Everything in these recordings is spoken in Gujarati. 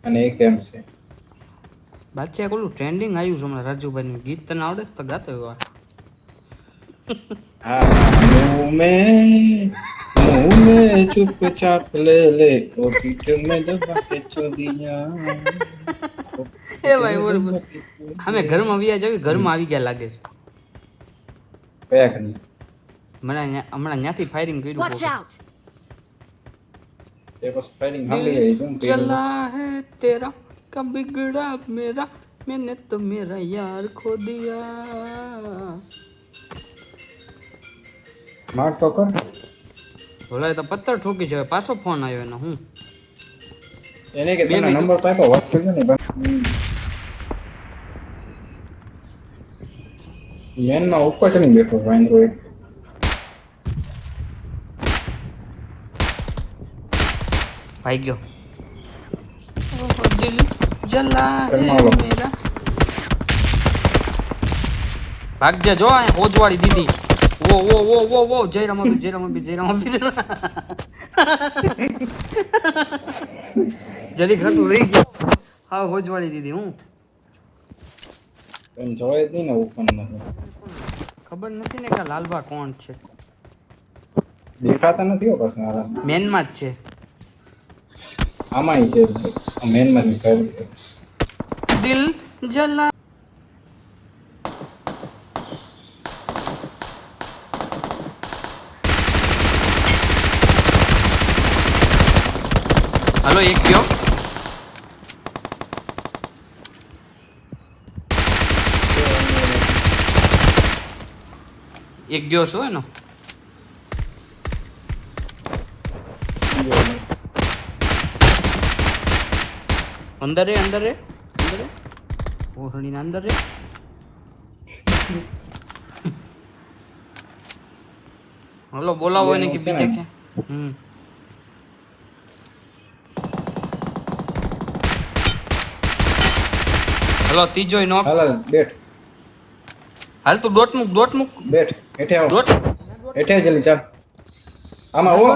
અને એક એમ છે. બાદશાહ ઓલું ટ્રેન્ડિંગ આવ્યું છે હમણાં રાજુભાઈનું ગીત તને આવડે છે તો ગાતો હોય હા હા मुंह में चुपचाप ले ले वो पीठ में दबा के चोदियां એ ભાઈ બરોબર અમે ઘરમાં આવ્યા જાવી ઘરમાં આવી ગયા લાગે છે કયા કરી મને હમણાં ત્યાંથી ફાયરિંગ કર્યું Watch કોકે out! એ પછી ફાઇટિંગ દિલ સાંભળી આવી શું કર્યું જલા હૈ તેરા કબ બિગડા મેરા मैंने तो मेरा यार खो दिया માર તો કર બોલાય તો પથ્થર ઠોકી છે પાછો ફોન આવ્યો એનો હું એને કે 2 તને મિનિટ નંબર પાક્યો વાત કરજો ને મેન માં ઉપર ચડી બેઠો એન્ડ્રોઈડ ભાઈ ગયો ઓહો દિલ જલા હે ઘરમાં આવો મેરા ભાગ જા જો આ હોજવાળી દીદી વો વો વો વો વો જય રામાબી જય રામાબી જય રામાબી જરી ઘરનું રહી ગયો હા હોજવાળી દીદી હું એમ જોયે જ નહીં ને ઉપર નથી ખબર નથી ને કે લાલબા કોણ છે દેખાતા નથી હો પાછા હારા મેનમાં જ છે આમાં છે મેન માં નીકળ દિલ જલા હલો એક ગયો એક ગયો છો એનો અંદર રે અંદર રે અંદર રે ઓહણી ના અંદર રે હલો બોલાવો એને કે બીજે ક્યાં હલો ત્રીજો નોક હાલ બેઠ હાલ તું ડોટ મૂક બેઠ હેઠે આવો ડોટ હેઠે જલ્દી ચાલ આમાં હો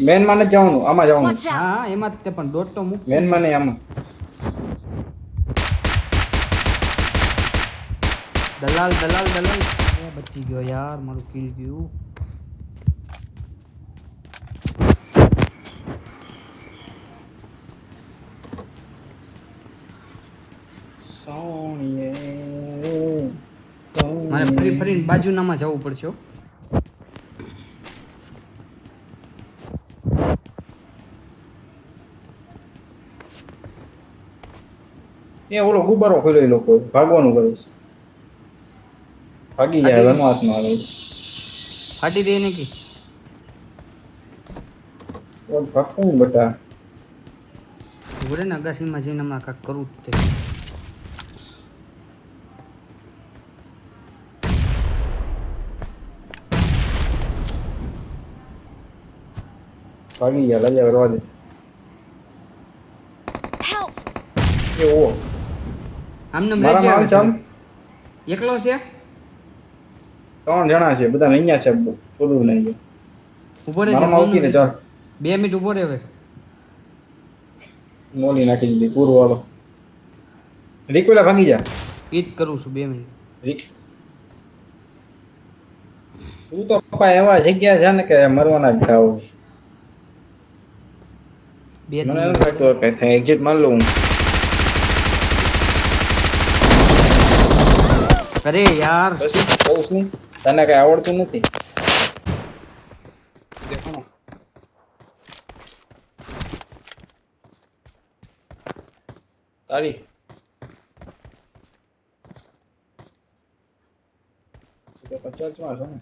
મેન માં જ જવાનું આમાં જવાનું Watch out! હા એમાં જ તે પણ ડોટ તો મૂક મેન માં નહીં આમાં દલાલ બચી ગયો યાર મારું કિલ ગયું સોણીએ મારે ફરીને બાજુનામાં જવું પડશે હો. એ ઓલો ગુબારો ખોલ્યો એ લોકો ભાગવાનું કરે છે ભાગી જાય ઘરનો હાથમાં આવે ફાટી દે ને કી ભાગતું ને બટા ઘોડે ને અગાસીમાં જઈને હમણાં કાંઈક કરવું જ તે ભાગી ગયા લજા કરવા દે Help! એ ઓ આમને મારામાં આમ ચાલ એકલો છે 3 જણા છે બધા અહીંયા છે થોડું નહીં છે ઉભો રે મારામાં આવતી ને ચાલ 2 મિનિટ ઉભો રે હવે મોલી નાખી દીધી પૂરું હાલો રિકોલા ભાગી જા ઈ જ કરું છું 2 મિનિટ તું તો પપ્પા એવા જગ્યા છે ને કે મરવાના જ થાવ બે મને એમ લાગતું કે થાય એક્ઝિટ માર લઉં અરે યાર બસ કહું નહીં તને કઈ આવડતું નથી દેખાણો તારી તો 50 માં છો ને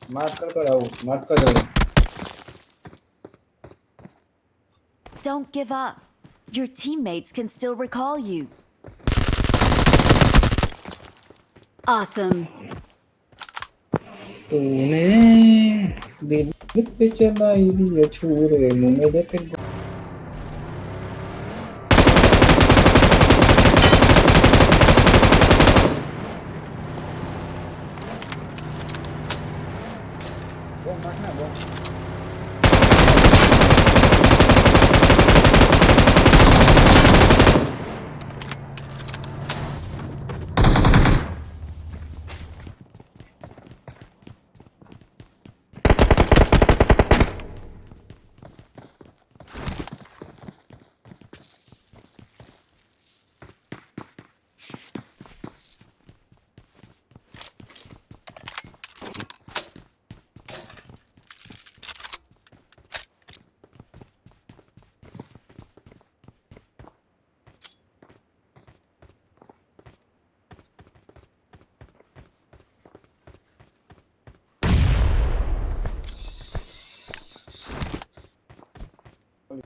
માર્ક કરતો આવું માર્ક કર દે Don't give up. Your teammates can still recall you. Awesome. तूने दिल पे चलाई दिया छुरे मुंह में देखे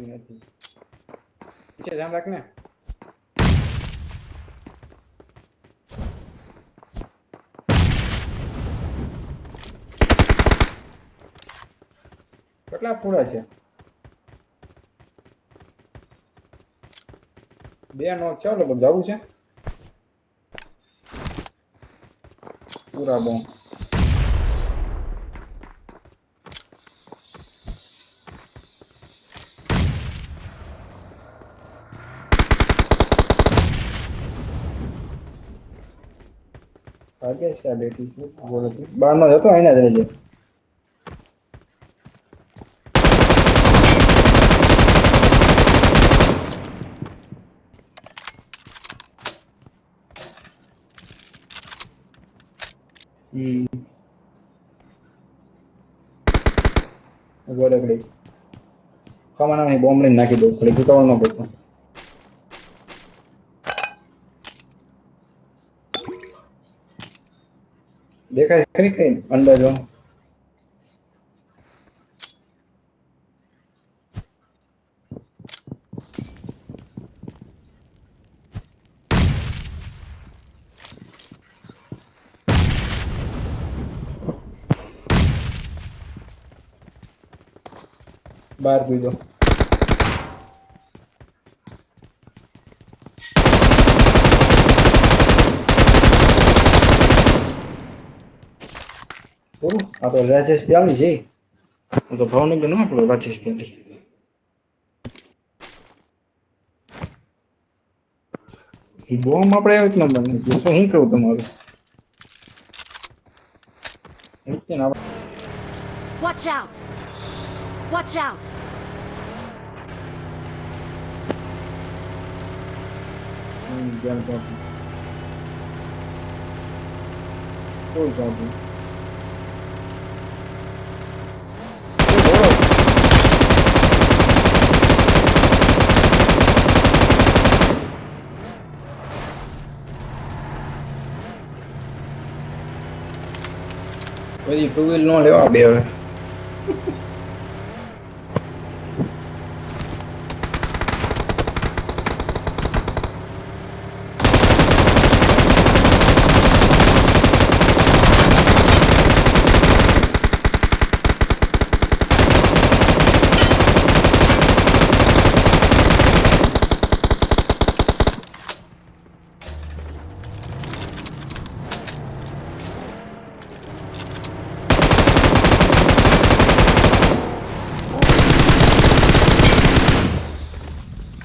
નથી પીછે ધ્યાન રાખ ને કેટલા પૂરા છે બે નોક ચાલો તો જવું છે પૂરા બોમ આગે છે આ બેટી બોલો બાર માં જતો આઈને જ રહેજે ગોળગડી કમાના મેં બોમ્બ લઈને નાખી દઉં ખાલી ગુતાવણ ન કરતો દેખાય ખરી કઈ અંદર જો બહાર પીધો આ તો રાજેશ પ્યાલી છે તો ભાવનગર નો આપણો રાજેશ પ્યાલી એ બોમ્બ આપણે એક નંબર ને તો હું કહું તમારું Watch out! Watch out! ધ્યાન રાખો કોઈ કાઢું પછી ટુ વ્હીલ નો લેવા બે હવે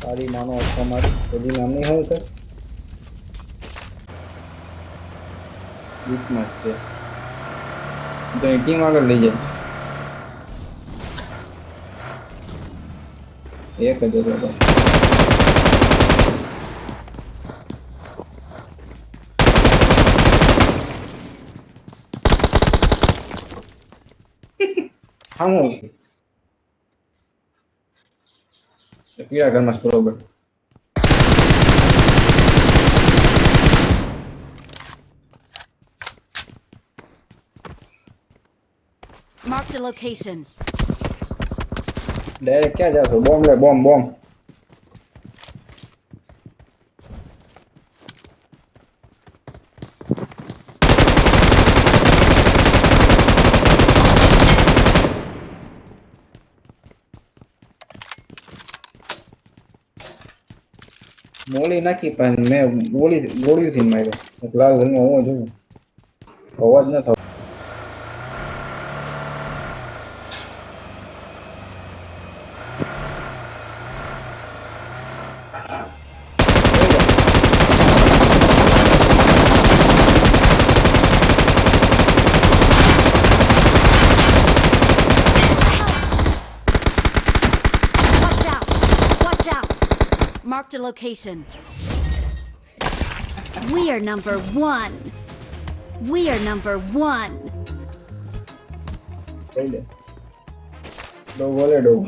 તારી માનો અથવા મારી બધી નામની હોય તો બીટમાં જ છે તો એ ટીમ આગળ લઈ જાય એક જ હતો હા પીળા ઘરમાં બરોબર Marked a location. ડાયરેક્ટ ક્યાં જાશો બોમ્બ લે બોમ્બ બોમ્બ મોલી નાખી પણ મેં ગોળીથી માર્યો લાલ ઘરમાં હોવો જોઈએ અવાજ ન થયો Watch out! Watch out! Marked a location. We are number 1. We are number 1. કહી દે ડો બોલે ડો